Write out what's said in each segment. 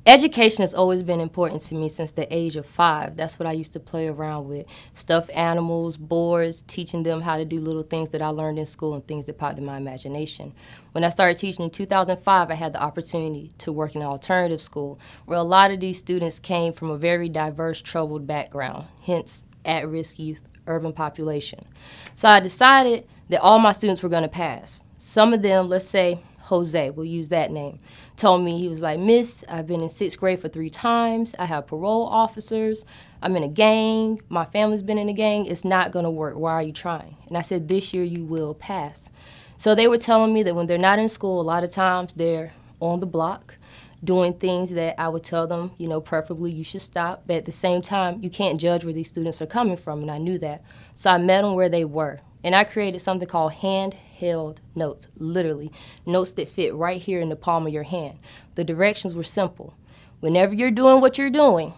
Education has always been important to me since the age of 5. That's what I used to play around with. Stuffed animals, boards, teaching them how to do little things that I learned in school and things that popped in my imagination. When I started teaching in 2005, I had the opportunity to work in an alternative school where a lot of these students came from a very diverse, troubled background, hence at-risk youth, urban population. So I decided that all my students were going to pass. Some of them, let's say Jose, we'll use that name, told me, he was like, "Miss, I've been in 6th grade for 3 times. I have parole officers. I'm in a gang. My family's been in a gang. It's not going to work. Why are you trying?" And I said, "This year you will pass." So they were telling me that when they're not in school, a lot of times they're on the block doing things that I would tell them, you know, preferably you should stop. But at the same time, you can't judge where these students are coming from, and I knew that. So I met them where they were. And I created something called handheld notes, literally, notes that fit right here in the palm of your hand. The directions were simple. Whenever you're doing what you're doing,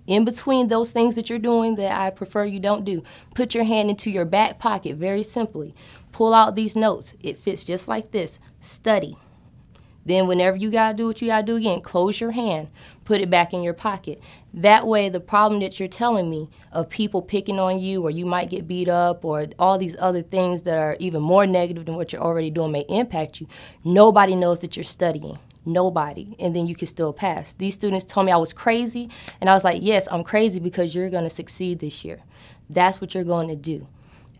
in between those things that you're doing that I prefer you don't do, put your hand into your back pocket very simply. Pull out these notes. It fits just like this. Study. Then whenever you got to do what you got to do again, close your hand, put it back in your pocket. That way the problem that you're telling me of people picking on you or you might get beat up or all these other things that are even more negative than what you're already doing may impact you, nobody knows that you're studying. Nobody. And then you can still pass. These students told me I was crazy, and I was like, yes, I'm crazy because you're going to succeed this year. That's what you're going to do.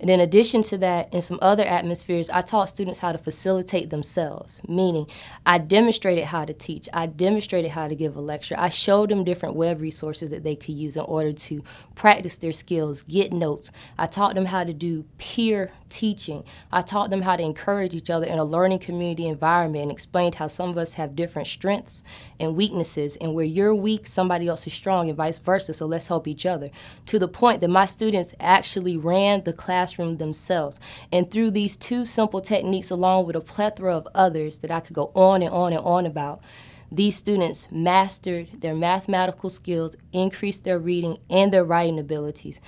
And in addition to that, in some other atmospheres, I taught students how to facilitate themselves, meaning I demonstrated how to teach. I demonstrated how to give a lecture. I showed them different web resources that they could use in order to practice their skills, get notes. I taught them how to do peer teaching. I taught them how to encourage each other in a learning community environment and explained how some of us have different strengths and weaknesses, and where you're weak, somebody else is strong, and vice versa, so let's help each other. To the point that my students actually ran the classroom themselves. And through these 2 simple techniques, along with a plethora of others that I could go on and on and on about, these students mastered their mathematical skills, increased their reading and their writing abilities.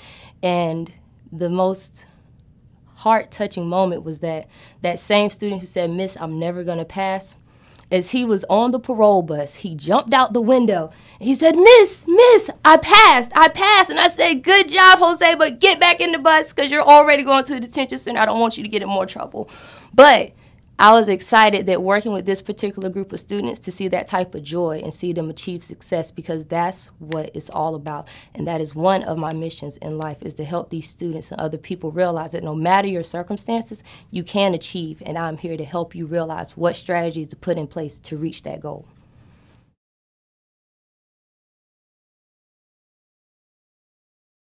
And the most heart-touching moment was that same student who said, "Miss, I'm never going to pass," as he was on the parole bus, he jumped out the window. And he said, Miss, I passed. And I said, "Good job, Jose, but get back in the bus because you're already going to the detention center. I don't want you to get in more trouble." But I was excited that working with this particular group of students to see that type of joy and see them achieve success, because that's what it's all about. And that is one of my missions in life, is to help these students and other people realize that no matter your circumstances, you can achieve. And I'm here to help you realize what strategies to put in place to reach that goal.